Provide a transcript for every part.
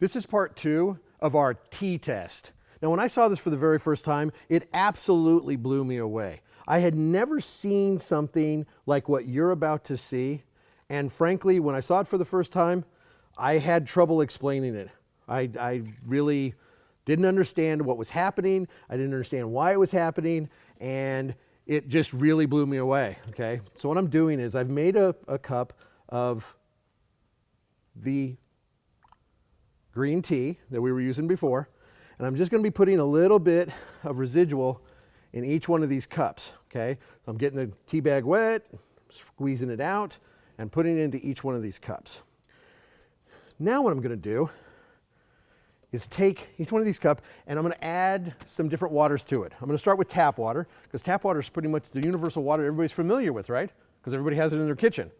This is part 2 of our tea test. Now, when I saw this for the very first time, it absolutely blew me away. I had never seen something like what you're about to see. And frankly, when I saw it for the first time, I had trouble explaining it. I really didn't understand what was happening. I didn't understand why it was happening. And it just really blew me away, okay? So what I'm doing is I've made a cup of the green tea that we were using before, and I'm just going to be putting a little bit of residual in each one of these cups, okay? So I'm getting the tea bag wet, squeezing it out, and putting it into each one of these cups. Now what I'm going to do is take each one of these cups and I'm going to add some different waters to it. I'm going to start with tap water, because tap water is pretty much the universal water everybody's familiar with, right? Because everybody has it in their kitchen.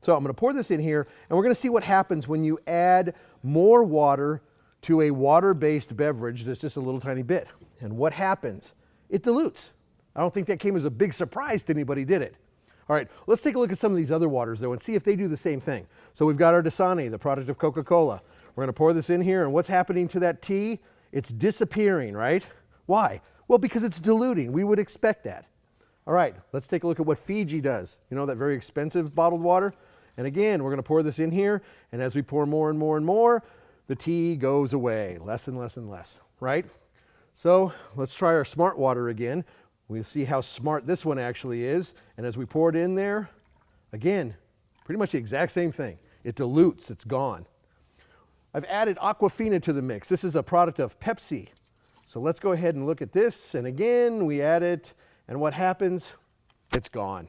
So I'm going to pour this in here, and we're going to see what happens when you add more water to a water-based beverage that's just a little tiny bit. And what happens? It dilutes. I don't think that came as a big surprise to anybody, did it? All right, let's take a look at some of these other waters, though, and see if they do the same thing. So we've got our Dasani, the product of Coca-Cola. We're going to pour this in here, and what's happening to that tea? It's disappearing, right? Why? Well, because it's diluting. We would expect that. All right, let's take a look at what Fiji does. You know, that very expensive bottled water? And again, we're going to pour this in here, and as we pour more and more and more, the tea goes away, less and less and less, right? So let's try our smart water again. We'll see how smart this one actually is. And as we pour it in there, again, pretty much the exact same thing. It dilutes, it's gone. I've added Aquafina to the mix. This is a product of Pepsi. So let's go ahead and look at this. And again, we add it, and what happens? It's gone.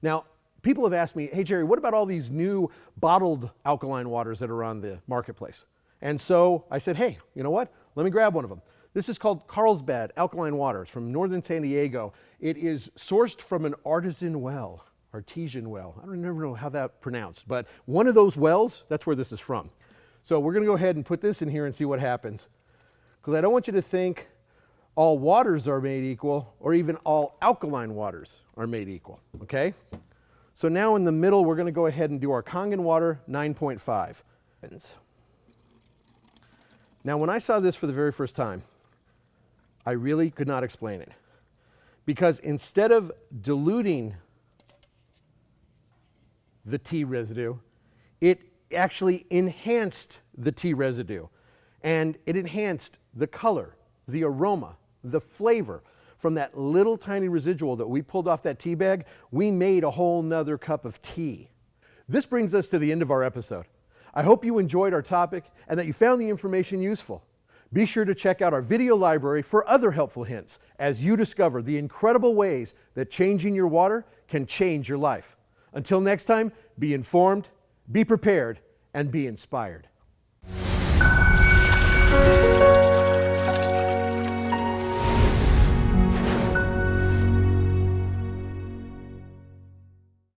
Now, people have asked me, hey Jerry, what about all these new bottled alkaline waters that are on the marketplace? And so I said, hey, you know what? Let me grab one of them. This is called Carlsbad Alkaline Water. It's from northern San Diego. It is sourced from an artesian well. I don't never know how that's pronounced, but one of those wells, that's where this is from. So we're going to go ahead and put this in here and see what happens. Because I don't want you to think all waters are made equal, or even all alkaline waters are made equal, okay? So now in the middle, we're going to go ahead and do our Kangen water 9.5. Now when I saw this for the very first time, I really could not explain it. Because instead of diluting the tea residue, it actually enhanced the tea residue. And it enhanced the color, the aroma, the flavor. From that little tiny residual that we pulled off that tea bag, we made a whole nother cup of tea. This brings us to the end of our episode. I hope you enjoyed our topic and that you found the information useful. Be sure to check out our video library for other helpful hints as you discover the incredible ways that changing your water can change your life. Until next time, be informed, be prepared, and be inspired.